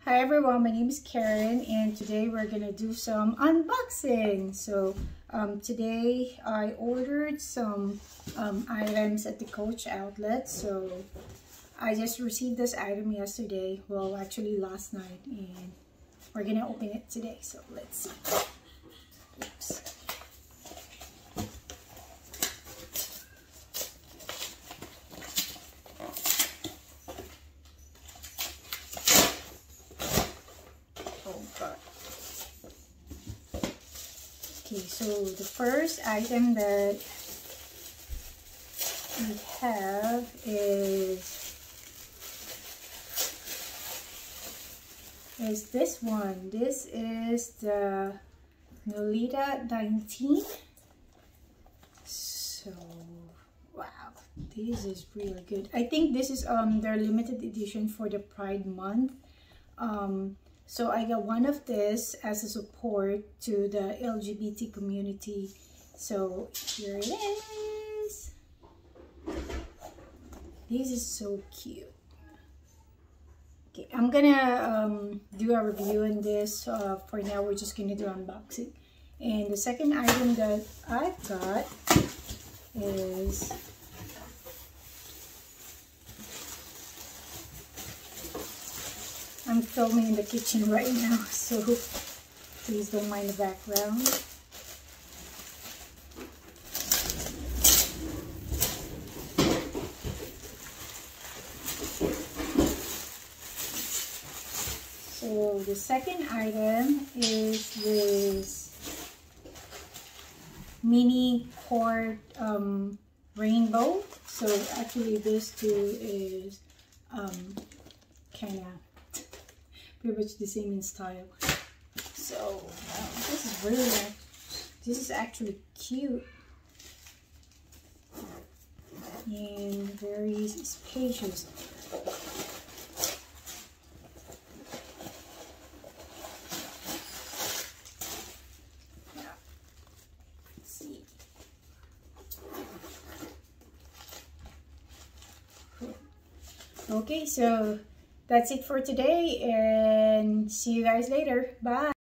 Hi everyone, my name is Karen and today we're gonna do some unboxing. So today I ordered some items at the Coach outlet. So I just received this item yesterday, well actually last night, and we're gonna open it today. So let's see. Oops. Okay, so the first item that we have is this one. This is the Nolita 19. So wow, this is really good. I think this is their limited edition for the Pride month. So I got one of this as a support to the LGBT community. So here it is. This is so cute. Okay, I'm gonna do a review on this. For now, we're just gonna do unboxing. And the second item that I've got is I'm filming in the kitchen right now, so please don't mind the background. So the second item is this mini cord rainbow. So actually this too is kind of pretty much the same in style. So this is actually cute and very spacious. Yeah. Let's see. Okay, so that's it for today, and see you guys later. Bye.